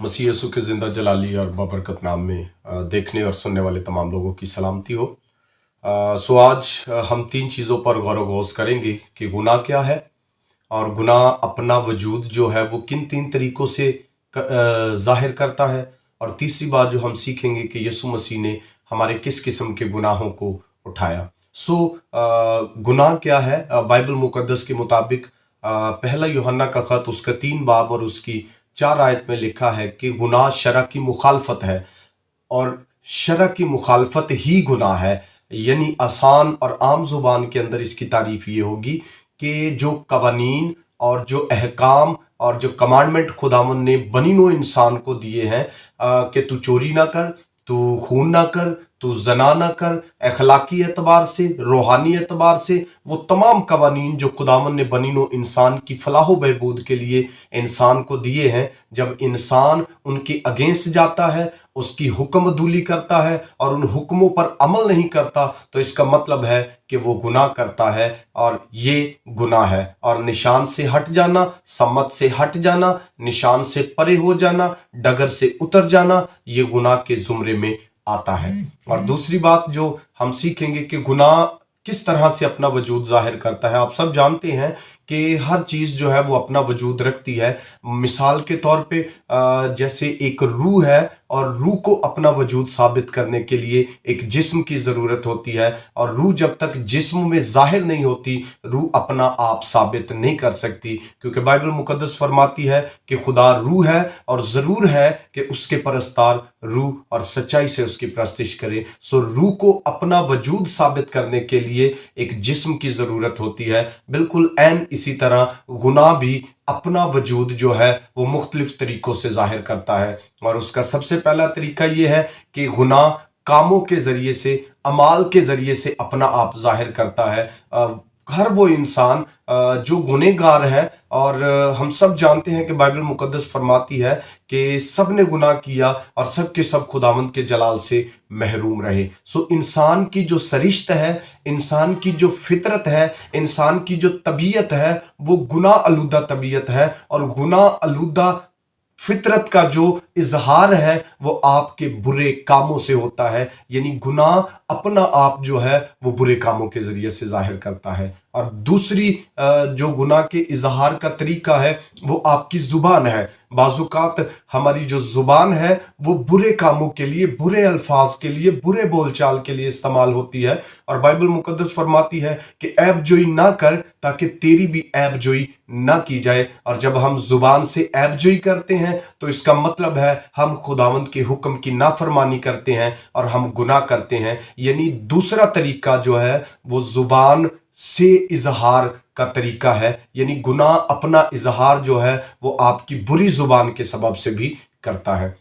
मसीह यीशु के ज़िंदा जलाली और बाबरकत नाम में देखने और सुनने वाले तमाम लोगों की सलामती हो। सो आज हम तीन चीज़ों पर गौर व गौस करेंगे कि गुनाह क्या है और गुनाह अपना वजूद जो है वो किन तीन तरीक़ों से ज़ाहिर करता है, और तीसरी बात जो हम सीखेंगे कि यीशु मसीह ने हमारे किस किस्म के गुनाहों को उठाया। गुनाह क्या है? बाइबल मुक़द्दस के मुताबिक पहला यूहन्ना का ख़त उसका 3 बाब और उसकी 4 आयत में लिखा है कि गुनाह शरअ की मुखालफत है, और शरअ की मुखालफत ही गुनाह है। यानी आसान और आम ज़ुबान के अंदर इसकी तारीफ ये होगी कि जो कवानीन और जो अहकाम और जो कमांडमेंट खुदावंद ने बनी नौ इंसान को दिए हैं कि तू चोरी ना कर, तू खून ना कर, तू जना ना कर, अखलाकी एतबार से, रूहानी एतबार से, वो तमाम कवानीन जो खुदावंद ने बनी नौ इंसान की फलाह व बहबूद के लिए इंसान को दिए हैं, जब इंसान उनके अगेंस्ट जाता है, उसकी हुक्मदूली करता है और उन हुक्मों पर अमल नहीं करता, तो इसका मतलब है कि वो गुनाह करता है, और ये गुनाह है। और निशान से हट जाना, सम्मत से हट जाना, निशान से परे हो जाना, डगर से उतर जाना, ये गुनाह के जुमरे में आता है। और दूसरी बात जो हम सीखेंगे कि गुनाह किस तरह से अपना वजूद जाहिर करता है। आप सब जानते हैं कि हर चीज़ जो है वो अपना वजूद रखती है। मिसाल के तौर पे जैसे एक रूह है, और रूह को अपना वजूद साबित करने के लिए एक जिस्म की ज़रूरत होती है, और रूह जब तक जिस्म में ज़ाहिर नहीं होती, रूह अपना आप साबित नहीं कर सकती, क्योंकि बाइबल मुक़द्दस फरमाती है कि खुदा रूह है और ज़रूर है कि उसके परस्तार रूह और सच्चाई से उसकी प्रस्तिश करे। रूह को अपना वजूद साबित करने के लिए एक जिस्म की ज़रूरत होती है। बिल्कुल ऐन इसी तरह गुनाह भी अपना वजूद जो है वो मुख्तलिफ तरीक़ों से ज़ाहिर करता है, और उसका सबसे पहला तरीका ये है कि गुनाह कामों के ज़रिए से, अमाल के ज़रिए से अपना आप ज़ाहिर करता है। हर वो इंसान जो गुनहगार है, और हम सब जानते हैं कि बाइबल मुक़द्दस फरमाती है कि सब ने गुनाह किया और सब के सब खुदावंद के जलाल से महरूम रहे। इंसान की जो सरिश्त है, इंसान की जो फितरत है, इंसान की जो तबीयत है, वो गुनाह आलूदा तबीयत है, और गुनाह आलूदा फितरत का जो इजहार है वो आपके बुरे कामों से होता है। यानी गुनाह अपना आप जो है वो बुरे कामों के जरिए से जाहिर करता है। और दूसरी जो गुनाह के इजहार का तरीका है वो आपकी जुबान है। बाजुकात हमारी जो जुबान है वो बुरे कामों के लिए, बुरे अल्फाज के लिए, बुरे बोलचाल के लिए इस्तेमाल होती है, और बाइबल मुक़द्दस फरमाती है कि ऐब जोई ना कर ताकि तेरी भी ऐब जोई ना की जाए। और जब हम जुबान से ऐब जोई करते हैं तो इसका मतलब है हम खुदावंद के हुक्म की नाफरमानी करते हैं और हम गुनाह करते हैं। यानी दूसरा तरीका जो है वो जुबान से इजहार का तरीका है। यानी गुनाह अपना इजहार जो है वो आपकी बुरी जुबान के सबब से भी करता है।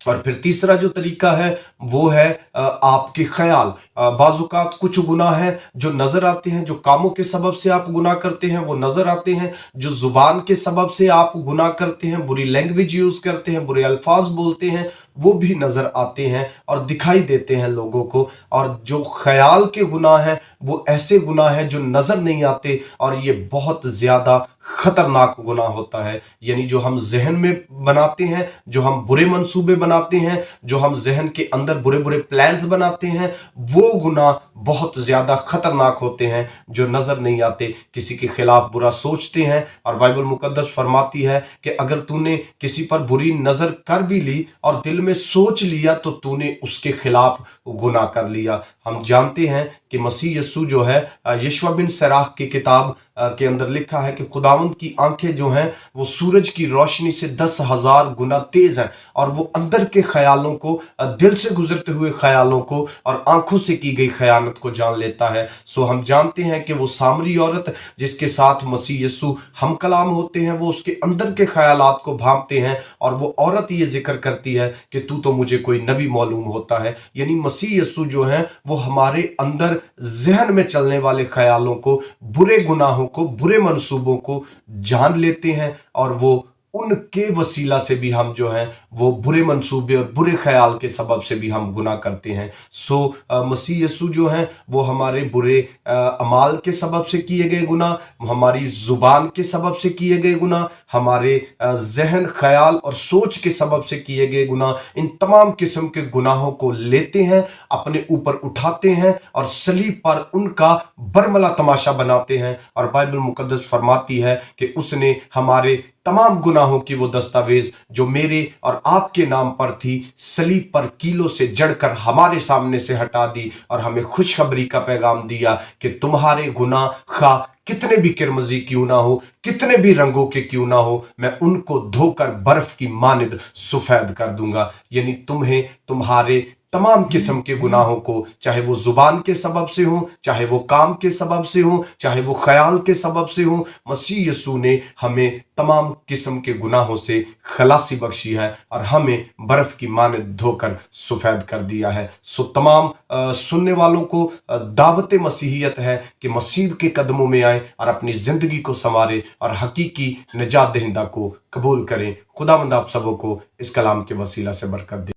और फिर तीसरा जो तरीका है वो है आपके ख्याल। बाजुकात कुछ गुनाह हैं जो नज़र आते हैं, जो कामों के सबब से आप गुनाह करते हैं वो नज़र आते हैं, जो ज़ुबान के सबब से आप गुनाह करते हैं, बुरी लैंग्वेज यूज़ करते हैं, बुरे अल्फाज बोलते हैं, वो भी नज़र आते हैं और दिखाई देते हैं लोगों को। और जो ख्याल के गुनाह हैं वो ऐसे गुनाह हैं जो नज़र नहीं आते, और ये बहुत ज़्यादा ख़तरनाक गुनाह होता है। यानी जो हम जहन में बनाते हैं, जो हम बुरे मंसूबे बनाते हैं, जो हम जहन के अंदर बुरे बुरे प्लान्स बनाते हैं, वो गुनाह बहुत ज़्यादा ख़तरनाक होते हैं जो नज़र नहीं आते। किसी के खिलाफ बुरा सोचते हैं, और बाइबल मुक़द्दस फरमाती है कि अगर तूने किसी पर बुरी नज़र कर भी ली और दिल में सोच लिया तो तूने उसके खिलाफ गुनाह कर लिया। हम जानते हैं कि मसीह यीशु जो है, यशवा बिन सराह की किताब के अंदर लिखा है कि खुदावंद की आंखें जो हैं वो सूरज की रोशनी से 10,000 गुना तेज हैं, और वो अंदर के ख्यालों को, दिल से गुजरते हुए ख्यालों को और आंखों से की गई खयानत को जान लेता है। हम जानते हैं कि वो सामरी औरत जिसके साथ मसीह यीशु हम कलाम होते हैं, वो उसके अंदर के ख्यालात को भांपते हैं, और वो औरत ये जिक्र करती है कि तू तो मुझे कोई नबी मालूम होता है। यानी मसीह यीशु जो है वो हमारे अंदर जहन में चलने वाले ख्यालों को, बुरे गुनाहों को, बुरे मंसूबों को जान लेते हैं, और वो ان کے वसीला से भी हम जो हैं वो बुरे मंसूबे और बुरे ख्याल के सबब से भी हम गुनाह करते हैं। सो मसीह यसू जो हैं वो हमारे बुरे अमाल के सबब से किए गए गुनाह, हमारी जुबान के सबब से किए गए गुनाह, हमारे जहन ख्याल और सोच के सबब से किए गए गुनाह, इन तमाम किस्म के गुनाहों को लेते हैं, अपने ऊपर उठाते हैं और सलीब पर उनका बरमला तमाशा बनाते हैं। और बाइबल मुकद्दस फरमाती है कि उसने हमारे तमाम गुनाहों की वो दस्तावेज जो मेरे और आपके नाम पर थी सलीब पर कीलों से जड़कर हमारे सामने से हटा दी और हमें खुशखबरी का पैगाम दिया कि तुम्हारे गुनाह खा कितने भी किरमजी क्यों ना हो, कितने भी रंगों के क्यों ना हो, मैं उनको धोकर बर्फ की मानिद सफेद कर दूंगा। यानी तुम्हें तुम्हारे तमाम किस्म के गुनाहों को, चाहे वो जुबान के सबब से हो, चाहे वो काम के सबब से हो, चाहे वो ख्याल के सबब से हो, मसीह यीशु ने हमें तमाम किस्म के गुनाहों से खलासी बख्शी है और हमें बर्फ की मानिद धोकर सफेद कर दिया है। सो तमाम सुनने वालों को दावत मसीहियत है कि मसीह के कदमों में आए और अपनी जिंदगी को संवारें और हकीकी निजात दहिंदा को कबूल करें। खुदावंद आप सबों को इस कलाम के वसीला से बरकत दे।